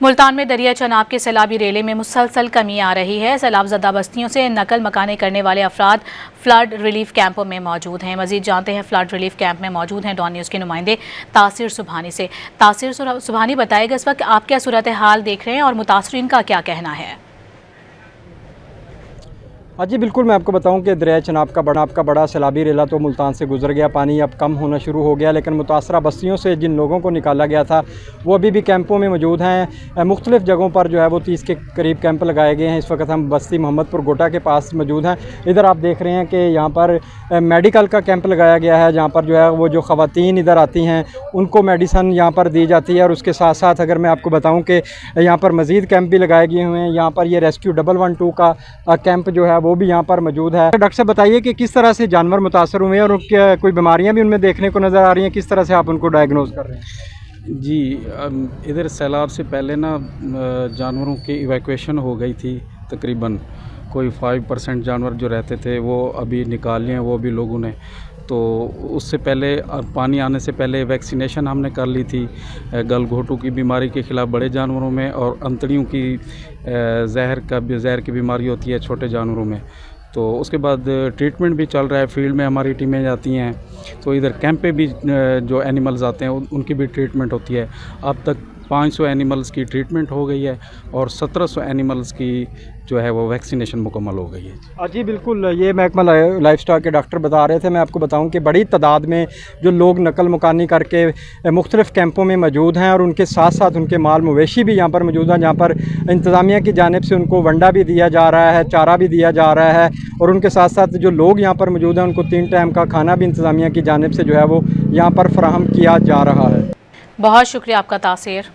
मुल्तान में दरिया चनाब के सैलाबी रेले में मुसलसल कमी आ रही है। सैलाब ज़दा बस्तियों से नकल मकाने करने वाले अफराद फ्लड रिलीफ कैंपों में मौजूद हैं। मजीद जानते हैं फ्लड रिलीफ कैंप में मौजूद हैं डॉन न्यूज़ के नुमाइंदे तासिर सुबहानी से। तासिर सुबहानी, बताएगा इस वक्त आप क्या सूरत हाल देख रहे हैं और मुतासरीन का क्या कहना है? हाँ जी बिल्कुल, मैं आपको बताऊं कि दरिया चनाब का बड़ा सैलाबी रेला तो मुल्तान से गुजर गया, पानी अब कम होना शुरू हो गया, लेकिन मुतासरा बस्तियों से जिन लोगों को निकाला गया था वो अभी भी कैंपों में मौजूद हैं। मुख्तलिफ़ जगहों पर जो है वो 30 के करीब कैंप लगाए गए हैं। इस वक्त हम बस्ती मोहम्मदपुर गोटा के पास मौजूद हैं। इधर आप देख रहे हैं कि यहाँ पर मेडिकल का कैंप लगाया गया है, जहाँ पर जो है वो जो ख़वातीन इधर आती हैं उनको मेडिसन यहाँ पर दी जाती है। और उसके साथ साथ अगर मैं आपको बताऊँ कि यहाँ पर मज़ीद कैंप भी लगाए गए हुए हैं। यहाँ पर ये रेस्क्यू 112 का कैंप जो है वो भी यहाँ पर मौजूद है। डॉक्टर साहब बताइए कि किस तरह से जानवर मुतासर हुए हैं और क्या कोई बीमारियाँ भी उनमें देखने को नज़र आ रही हैं, किस तरह से आप उनको डायग्नोज कर रहे हैं? जी, इधर सैलाब से पहले ना जानवरों की इवैक्यूएशन हो गई थी। तकरीबन कोई 5% जानवर जो रहते थे वो अभी निकाल लिए हैं वो भी लोगों ने। तो उससे पहले पानी आने से पहले वैक्सीनेशन हमने कर ली थी गलघोटू की बीमारी के ख़िलाफ़ बड़े जानवरों में, और अंतड़ियों की जहर की बीमारी होती है छोटे जानवरों में। तो उसके बाद ट्रीटमेंट भी चल रहा है, फील्ड में हमारी टीमें जाती हैं, तो इधर कैंप पे भी जो एनिमल्स आते हैं उनकी भी ट्रीटमेंट होती है। अब तक 500 एनिमल्स की ट्रीटमेंट हो गई है और 1700 एनिमल्स की जो है वो वैक्सीनेशन मुकम्मल हो गई है। जी बिल्कुल, ये महकमा लाइफ स्टॉक के डॉक्टर बता रहे थे। मैं आपको बताऊं कि बड़ी तादाद में जो लोग नकल मुकानी करके मुख्तलिफ़ कैंपों में मौजूद हैं और उनके साथ साथ उनके माल मवेशी भी यहाँ पर मौजूद हैं, जहाँ पर इंतज़ामिया की जानिब से उनको वंडा भी दिया जा रहा है, चारा भी दिया जा रहा है, और उनके साथ साथ जो लोग यहाँ पर मौजूद हैं उनको 3 टाइम का खाना भी इंतज़ामिया की जानिब से जो है वो यहाँ पर फराहम किया जा रहा है। बहुत शुक्रिया आपका तासिर।